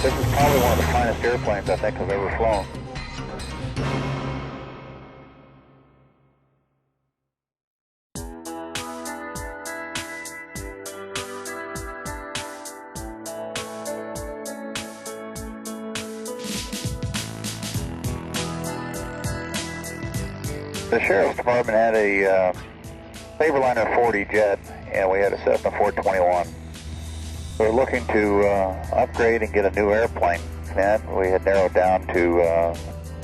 This is probably one of the finest airplanes I think I've ever flown. The Sheriff's Department had a Saberliner 40 jet, and we had a Cessna 421. We were looking to upgrade and get a new airplane, and we had narrowed down to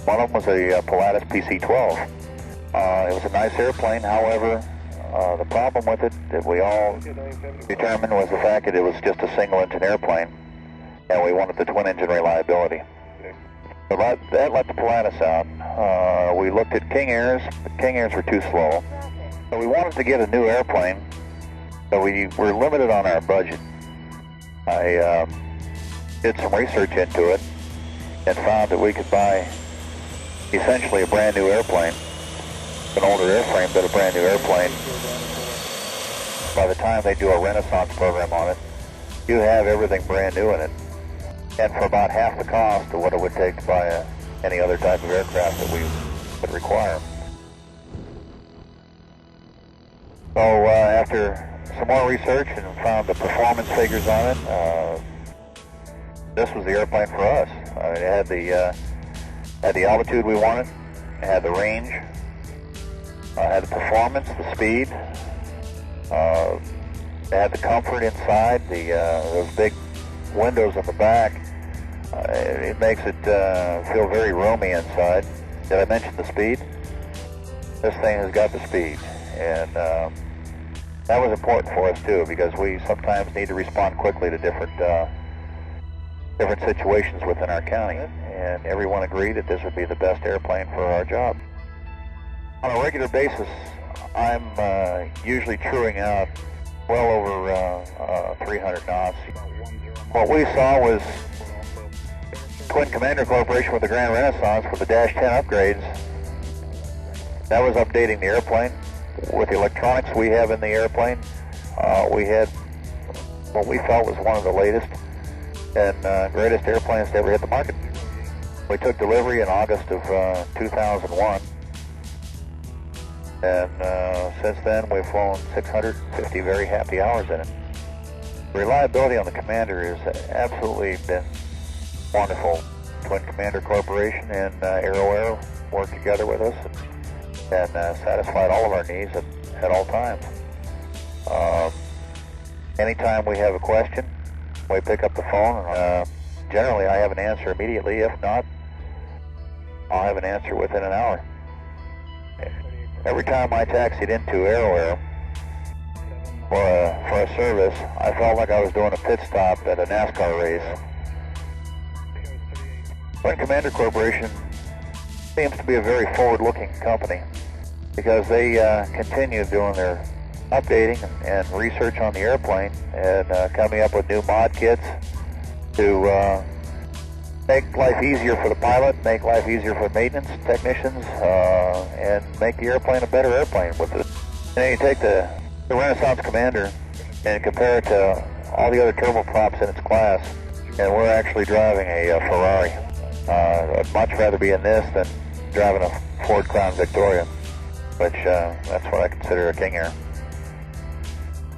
one of them was a Pilatus PC-12. It was a nice airplane. However, the problem with it that we all determined was the fact that it was just a single-engine airplane, and we wanted the twin-engine reliability. So that let the Pilatus out. We looked at King Airs, but King Airs were too slow. So we wanted to get a new airplane, so we were limited on our budget. I did some research into it and found that we could buy essentially a brand new airplane, an older airframe, but a brand new airplane. By the time they do a Renaissance program on it, you have everything brand new in it. And for about half the cost of what it would take to buy any other type of aircraft that we would require. So after some more research and found the performance figures on it, this was the airplane for us. I mean, it had the altitude we wanted, it had the range, had the performance, the speed, it had the comfort inside, those big windows on the back. It makes it feel very roomy inside. Did I mention the speed? This thing has got the speed, and that was important for us too, because we sometimes need to respond quickly to different situations within our county, and everyone agreed that this would be the best airplane for our job. On a regular basis, I'm usually truing out well over 300 knots. What we saw was Twin Commander Corporation with the Grand Renaissance with the Dash 10 upgrades. That was updating the airplane. With the electronics we have in the airplane, we had what we felt was one of the latest and greatest airplanes to ever hit the market. We took delivery in August of 2001, and since then we've flown 650 very happy hours in it. Reliability on the Commander has absolutely been wonderful. Twin Commander Corporation and Aero worked together with us and satisfied all of our needs at all times. Anytime we have a question, we pick up the phone, and generally I have an answer immediately. If not, I'll have an answer within an hour. Every time I taxied into Aero for a service, I felt like I was doing a pit stop at a NASCAR race. Twin Commander Corporation seems to be a very forward-looking company, because they continue doing their updating and research on the airplane and coming up with new mod kits to make life easier for the pilot, make life easier for maintenance technicians, and make the airplane a better airplane with it. And you take the Renaissance Commander and compare it to all the other turboprops in its class, and we're actually driving a Ferrari. I'd much rather be in this than driving a Ford Crown Victoria, which that's what I consider a King Air.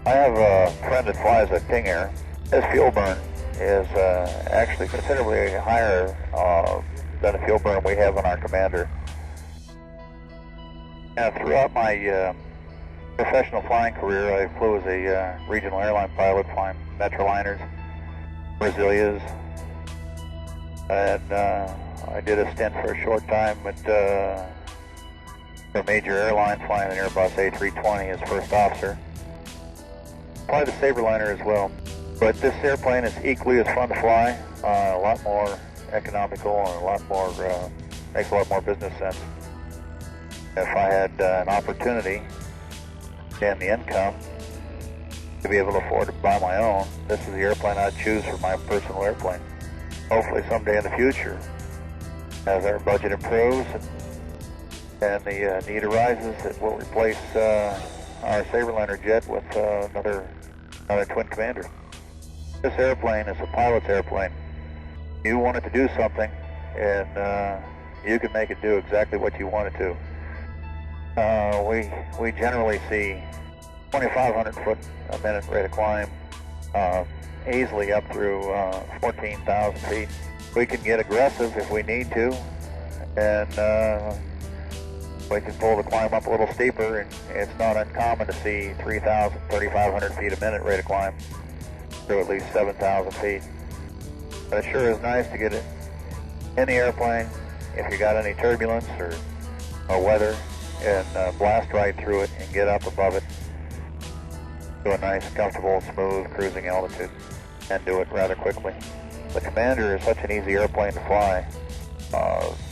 I have a friend that flies a King Air. His fuel burn is actually considerably higher than the fuel burn we have on our Commander. Throughout my professional flying career, I flew as a regional airline pilot, flying Metroliners, Brazilias, and I did a stint for a short time at a major airline, flying an Airbus A320 as first officer. Fly the Saberliner as well, but this airplane is equally as fun to fly, a lot more economical and a lot more makes a lot more business sense. If I had an opportunity and the income to be able to afford to buy my own, this is the airplane I'd choose for my personal airplane. Hopefully someday in the future, as our budget improves and the need arises, that we'll replace our Saberliner jet with another Twin Commander. This airplane is a pilot's airplane. You want it to do something, and you can make it do exactly what you want it to. We generally see 2,500 foot a minute rate of climb, easily up through 14,000 feet. We can get aggressive if we need to, and we can pull the climb up a little steeper, and it's not uncommon to see 3,000, 3,500 feet a minute rate of climb through at least 7,000 feet. But it sure is nice to get it in the airplane if you got any turbulence or weather, and blast right through it and get up above it to a nice, comfortable, smooth cruising altitude, and do it rather quickly. The Commander is such an easy airplane to fly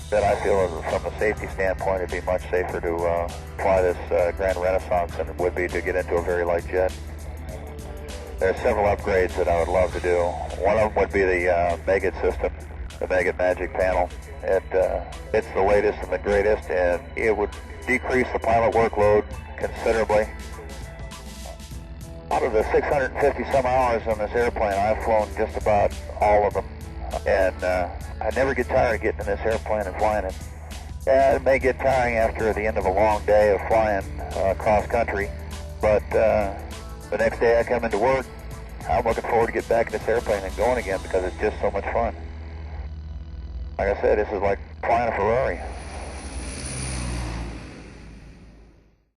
that I feel from a safety standpoint it'd be much safer to fly this Grand Renaissance than it would be to get into a very light jet. There are several upgrades that I would love to do. One of them would be the Megid system, the Megid Magic panel. It's the latest and the greatest, and it would decrease the pilot workload considerably. Out of the 650 some hours on this airplane, I've flown just about all of them, and I never get tired of getting in this airplane and flying it. Yeah, it may get tiring after the end of a long day of flying cross country, but the next day I come into work, I'm looking forward to get back in this airplane and going again because it's just so much fun. Like I said, this is like flying a Ferrari.